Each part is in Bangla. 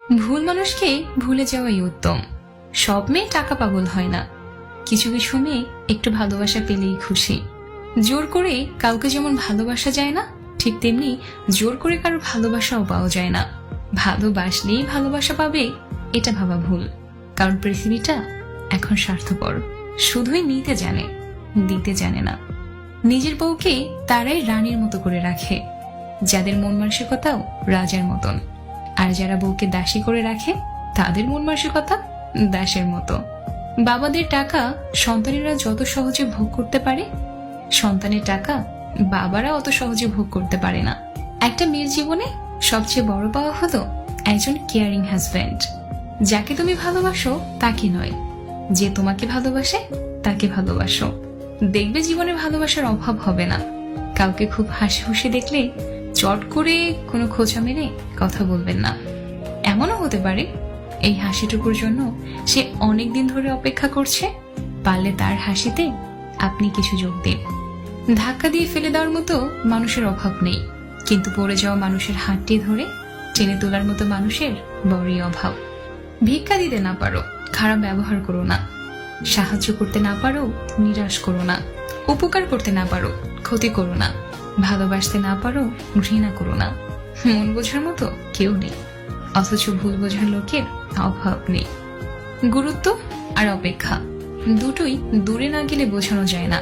ভুল মানুষকে ভুলে যাওয়াই উত্তম। সব মেয়ে টাকা পাগল হয় না, কিছু কিছু মেয়ে একটু ভালোবাসা পেলেই খুশি। জোর করে কাউকে যেমন ভালোবাসা যায় না, ঠিক তেমনি জোর করে কারো ভালোবাসাও পাওয়া যায় না। ভালোবাসলেই ভালোবাসা পাবে এটা ভাবা ভুল, কারণ পৃথিবীটা এখন স্বার্থপর, শুধুই নিতে জানে, দিতে জানে না। নিজের বউকে তারাই রানীর মতো করে রাখে, যাদের মন মানসিকতাও রাজার মতন। আর যারা বউকে দাসী করে রাখে, তাদের মন মানসিকতা দাসের মতো। বাবাদের টাকা সন্তানেরা যত সহজে ভোগ করতে পারে, সন্তানের টাকা বাবারা অত সহজে ভোগ করতে পারে না। একটা মেয়ের জীবনে সবচেয়ে বড় পাওয়া হলো একজন কেয়ারিং হাজব্যান্ড। যাকে তুমি ভালোবাসো তাকে নয়, যে তোমাকে ভালোবাসে তাকে ভালোবাসো। দেখবে জীবনে ভালোবাসার অভাব হবে না। কাউকে খুব হাসি খুশি দেখলে চট করে কোনো খোঁচা মেরে কথা বলবেন না। এমনও হতে পারে এই হাসিটুকুর জন্য সে অনেকদিন ধরে অপেক্ষা করছে, পারলে তার হাসিতে আপনি কিছু যোগ দিন। ধাক্কা দিয়ে ফেলে দেওয়ার মতো মানুষের অভাব নেই, কিন্তু পড়ে যাওয়া মানুষের হাতটি ধরে টেনে তোলার মতো মানুষের বড়ই অভাব। ভিক্ষা দিতে না পারো, খারাপ ব্যবহার করো না। সাহায্য করতে না পারো, নিরাশ করো না। উপকার করতে না পারো, ক্ষতি করো না। ভালোবাসতে না পারো, ঘৃণা করো না। মন বোঝার মতো কেউ নেই, অথচ ভুল বোঝার লোকের অভাব নেই। গুরুত্ব আর অপেক্ষা দুটোই দূরে না গেলে বোঝানো যায় না।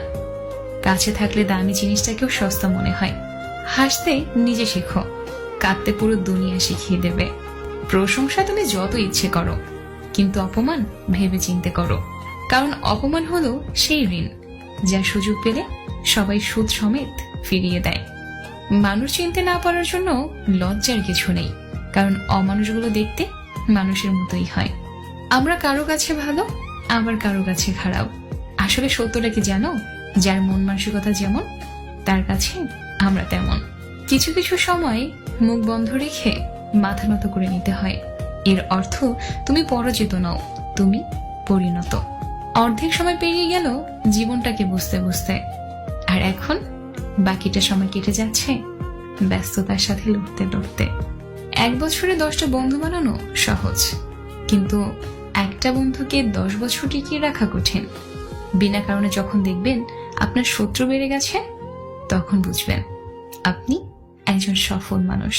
কাছে থাকলে দামি জিনিসটাকেও সস্তা মনে হয়। হাসতে নিজে শেখো, কাঁদতে পুরো দুনিয়া শিখিয়ে দেবে। প্রশংসা তুমি যত ইচ্ছে করো, কিন্তু অপমান ভেবে চিন্তে করো, কারণ অপমান হলো সেই ঋণ যা সুযোগ পেলে সবাই সুদ সমেত ফিরিয়ে দেয়। মানুষ চিনতে না পারার জন্য লজ্জার কিছু নেই, কারণ অমানুষগুলো দেখতে মানুষের মতোই হয়। আমরা কারো কাছে ভালো, আবার কারো কাছে খারাপ। আসলে সত্যটা কি জানো? যার মন মানসিকতা যেমন, তার কাছে আমরা তেমন। কিছু কিছু সময় মুখ বন্ধ রেখে মাথা নত করে নিতে হয়। এর অর্থ তুমি পরাজিত নও, তুমি পরিণত। অর্ধেক সময় পেরিয়ে গেল জীবনটাকে বুঝতে বুঝতে, আর এখন বাকিটা সময় কেটে যাচ্ছে ব্যস্ততার সাথে লড়তে লড়তে। 1 বছরে 10টা বন্ধু বানানো সহজ, কিন্তু একটা বন্ধুকে 10 বছর টিকিয়ে রাখা কঠিন। বিনা কারণে যখন দেখবেন আপনার শত্রু বেড়ে গেছে, তখন বুঝবেন আপনি একজন সফল মানুষ।